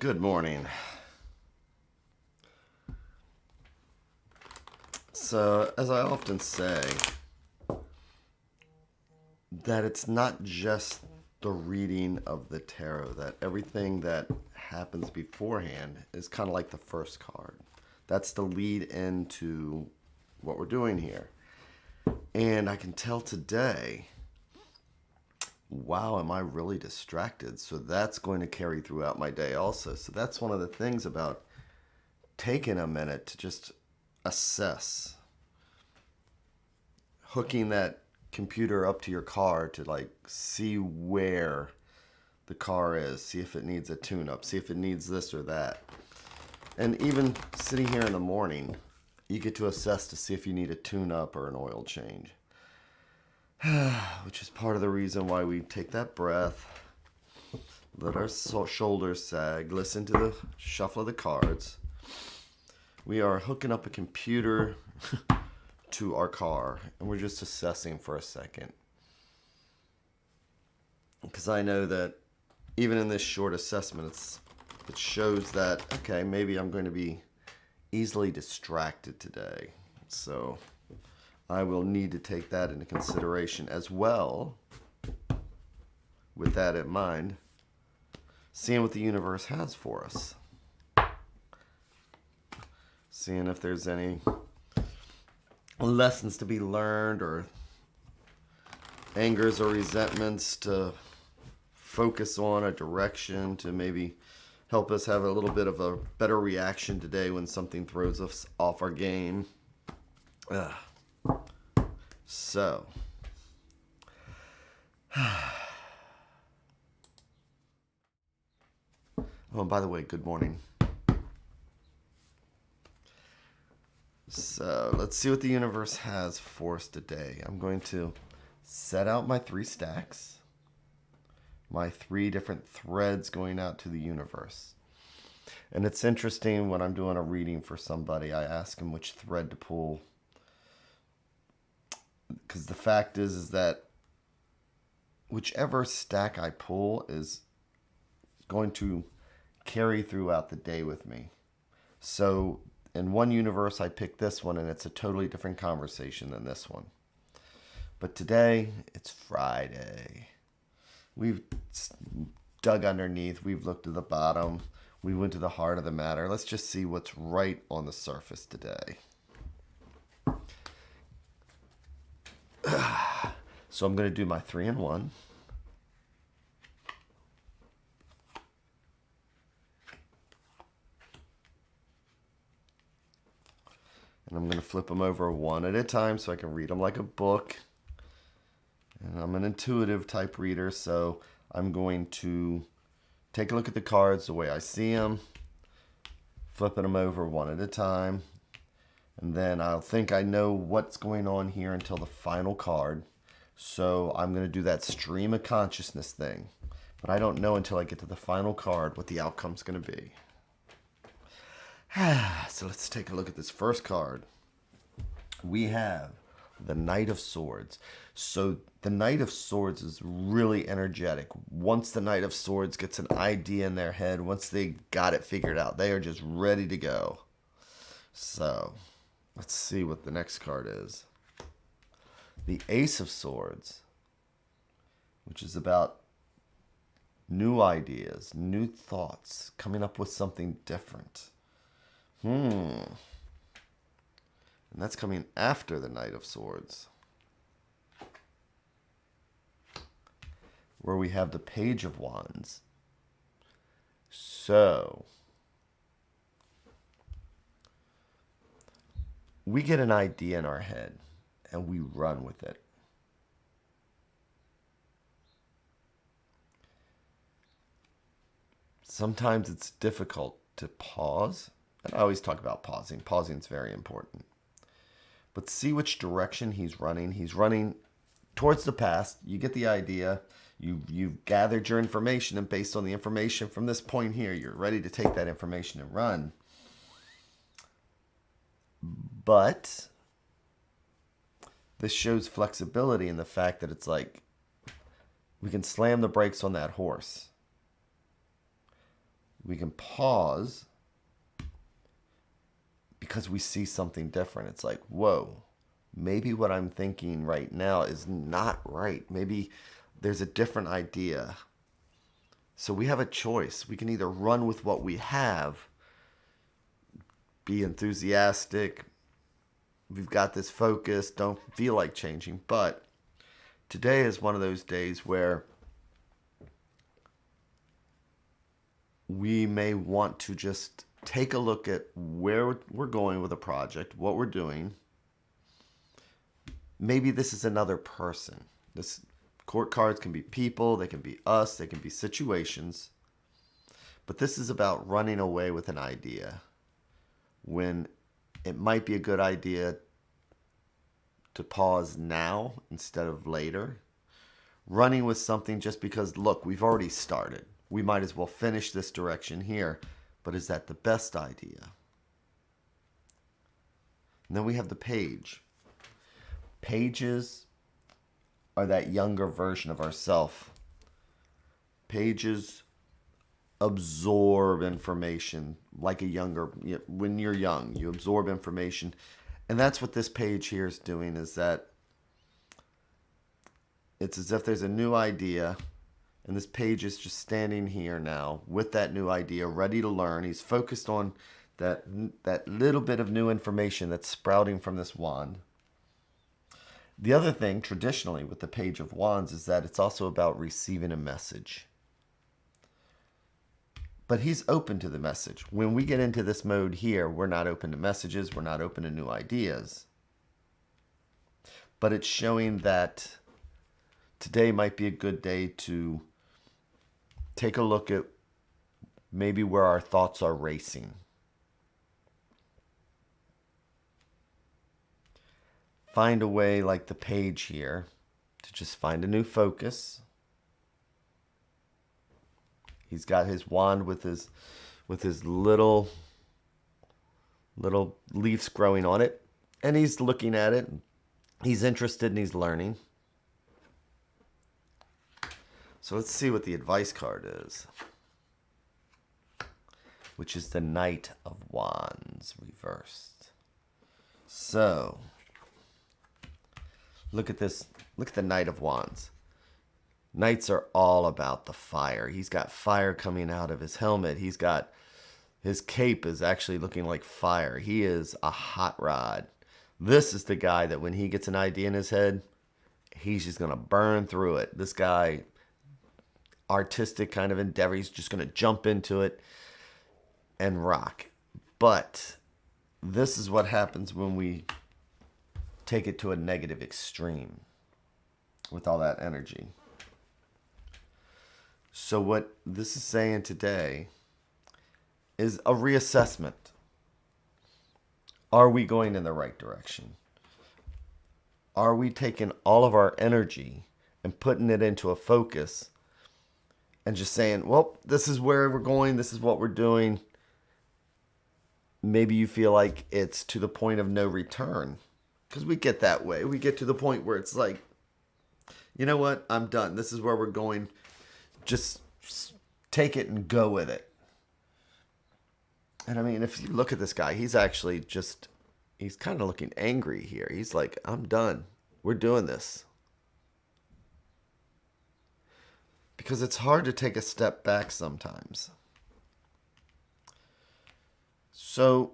Good morning. So, as I often say, that it's not just the reading of the tarot, that everything that happens beforehand is kind of like the first card. That's the lead into what we're doing here. And I can tell today, wow, am I really distracted? So that's going to carry throughout my day also. So that's one of the things about taking a minute to just assess, hooking that computer up to your car to like see where the car is, see if it needs a tune up, see if it needs this or that. And even sitting here in the morning, you get to assess to see if you need a tune up or an oil change. Which is part of the reason why we take that breath, let our shoulders sag, listen to the shuffle of the cards. We are hooking up a computer to our car, and we're just assessing for a second. Because I know that even in this short assessment, it shows that, okay, maybe I'm going to be easily distracted today. So I will need to take that into consideration as well. With that in mind, seeing what the universe has for us. Seeing if there's any lessons to be learned or angers or resentments to focus on, a direction to maybe help us have a little bit of a better reaction today when something throws us off our game. So, oh, by the way, good morning. So, let's see what the universe has for us today. I'm going to set out my 3 stacks, my 3 different threads going out to the universe. And it's interesting when I'm doing a reading for somebody, I ask them which thread to pull. Because the fact is that whichever stack I pull is going to carry throughout the day with me. So in one universe, I pick this one, and it's a totally different conversation than this one. But today, it's Friday. We've dug underneath. We've looked at the bottom. We went to the heart of the matter. Let's just see what's right on the surface today. So I'm going to do my 3-in-1. And I'm going to flip them over one at a time so I can read them like a book. And I'm an intuitive type reader, so I'm going to take a look at the cards the way I see them, flipping them over one at a time. And then I'll think I know what's going on here until the final card. So I'm going to do that stream of consciousness thing. But I don't know until I get to the final card what the outcome's going to be. So let's take a look at this first card. We have the Knight of Swords. So the Knight of Swords is really energetic. Once the Knight of Swords gets an idea in their head, once they got it figured out, they are just ready to go. So let's see what the next card is. The Ace of Swords, which is about new ideas, new thoughts, coming up with something different. And that's coming after the Knight of Swords, where we have the Page of Wands. So we get an idea in our head and we run with it. Sometimes it's difficult to pause. And I always talk about pausing. Pausing is very important. But see which direction he's running. He's running towards the past. You get the idea. You've gathered your information, and based on the information from this point here, you're ready to take that information and run. But this shows flexibility in the fact that it's like we can slam the brakes on that horse. We can pause because we see something different. It's like, whoa, maybe what I'm thinking right now is not right. Maybe there's a different idea. So we have a choice. We can either run with what we have, be enthusiastic, we've got this focus, don't feel like changing. But today is one of those days where we may want to just take a look at where we're going with a project, what we're doing. Maybe this is another person. This court cards can be people, they can be us, they can be situations. But this is about running away with an idea when it might be a good idea to pause now instead of later. Running with something just because, look, we've already started. We might as well finish this direction here. But is that the best idea? And then we have the page. Pages are that younger version of ourself. Pages absorb information like a younger, when you're young, you absorb information. And that's what this page here is doing, is that it's as if there's a new idea, and this page is just standing here now with that new idea, ready to learn. He's focused on that little bit of new information that's sprouting from this wand. The other thing, traditionally, with the Page of Wands is that it's also about receiving a message. But he's open to the message. When we get into this mode here, we're not open to messages. We're not open to new ideas. But it's showing that today might be a good day to take a look at maybe where our thoughts are racing. Find a way, like the page here, to just find a new focus. He's got his wand with his little leaves growing on it, and he's looking at it. He's interested and he's learning. So let's see what the advice card is, which is the Knight of Wands reversed. So look at this. Look at the Knight of Wands. Knights are all about the fire. He's got fire coming out of his helmet. He's got, his cape is actually looking like fire. He is a hot rod. This is the guy that when he gets an idea in his head, he's just going to burn through it. This guy, artistic kind of endeavor, he's just going to jump into it and rock. But this is what happens when we take it to a negative extreme with all that energy. So what this is saying today is a reassessment. Are we going in the right direction? Are we taking all of our energy and putting it into a focus and just saying, well, this is where we're going, this is what we're doing. Maybe you feel like it's to the point of no return. Because we get that way. We get to the point where it's like, you know what? I'm done. This is where we're going. Just take it and go with it. And I mean, if you look at this guy, he's actually just, he's kind of looking angry here. He's like, I'm done. We're doing this. Because it's hard to take a step back sometimes. So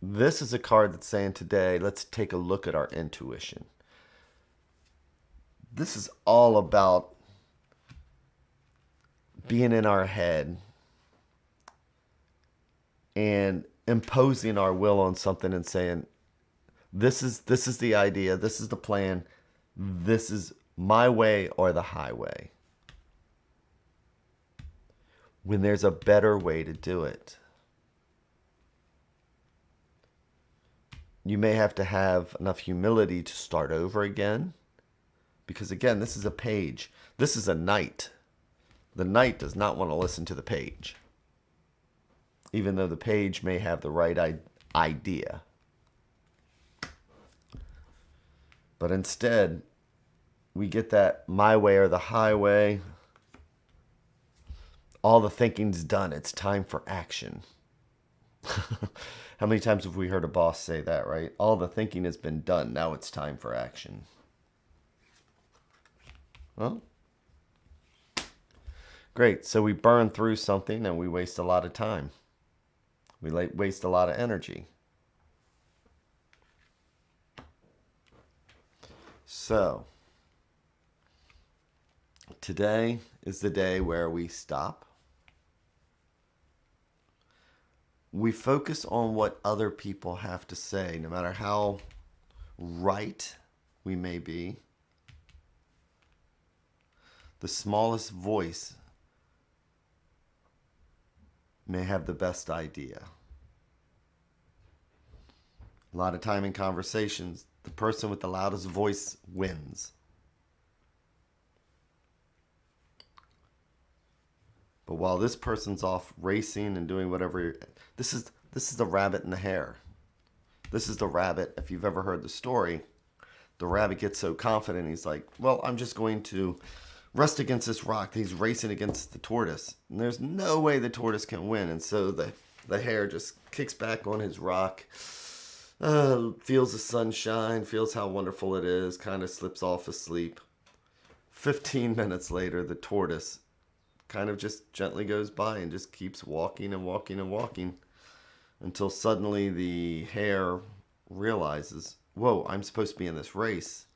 this is a card that's saying today, let's take a look at our intuition. This is all about being in our head and imposing our will on something and saying, this is the idea, this is the plan, this is my way or the highway. When there's a better way to do it. You may have to have enough humility to start over again. Because again, this is a page. This is a knight. The knight does not want to listen to the page. Even though the page may have the right idea. But instead, we get that my way or the highway. All the thinking's done. It's time for action. How many times have we heard a boss say that, right? All the thinking has been done. Now it's time for action. Well, great. So we burn through something and we waste a lot of time. We waste a lot of energy. So, today is the day where we stop. We focus on what other people have to say, no matter how right we may be. The smallest voice may have the best idea. A lot of time in conversations, the person with the loudest voice wins. But while this person's off racing and doing whatever, this is the rabbit and the hare. This is the rabbit. If you've ever heard the story, the rabbit gets so confident, he's like, well, I'm just going to rest against this rock. He's racing against the tortoise. And there's no way the tortoise can win. And so the hare just kicks back on his rock, feels the sunshine, feels how wonderful it is, kind of slips off asleep. 15 minutes later, the tortoise kind of just gently goes by and just keeps walking and walking and walking until suddenly the hare realizes, whoa, I'm supposed to be in this race.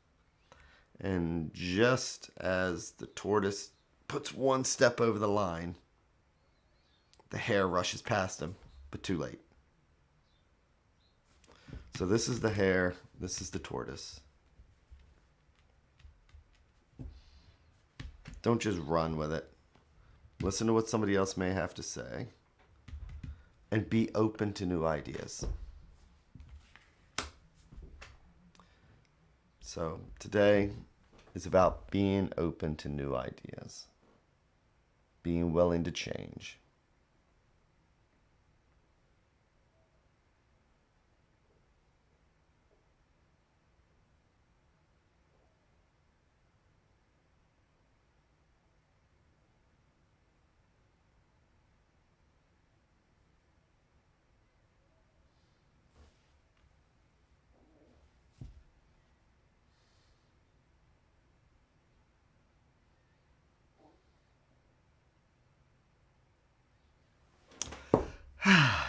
And just as the tortoise puts one step over the line, the hare rushes past him, but too late. So this is the hare, this is the tortoise. Don't just run with it. Listen to what somebody else may have to say and be open to new ideas. So today is about being open to new ideas, being willing to change.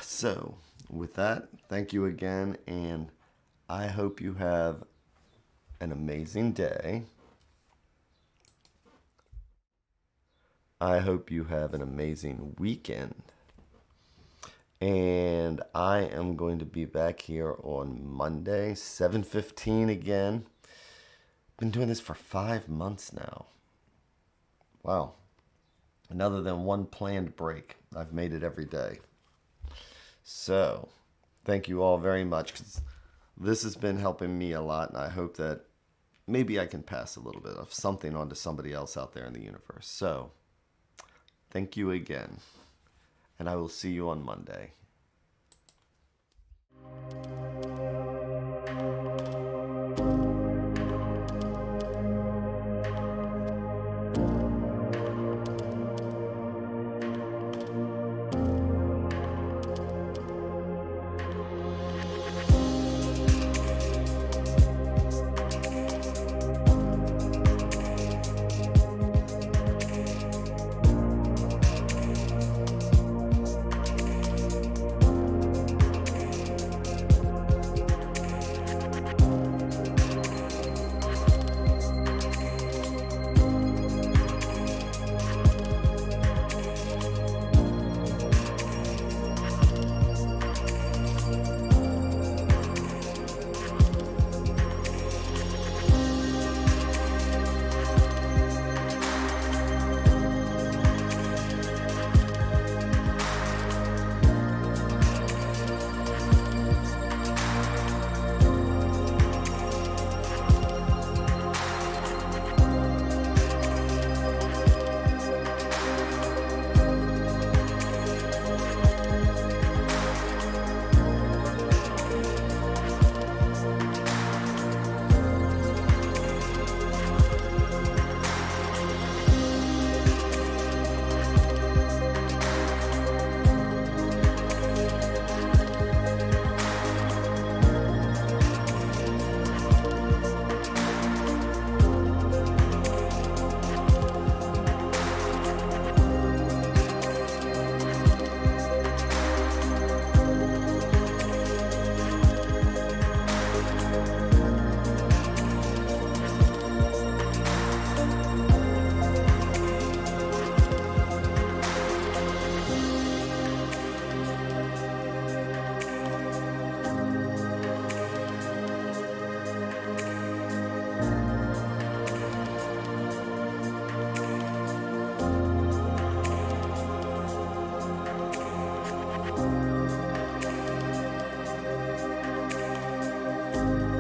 So, with that, thank you again, and I hope you have an amazing day. I hope you have an amazing weekend. And I am going to be back here on Monday, 7:15 again. Been doing this for 5 months now. Wow. And other than one planned break, I've made it every day. So, thank you all very much, because this has been helping me a lot, and I hope that maybe I can pass a little bit of something on to somebody else out there in the universe. So, thank you again, and I will see you on Monday.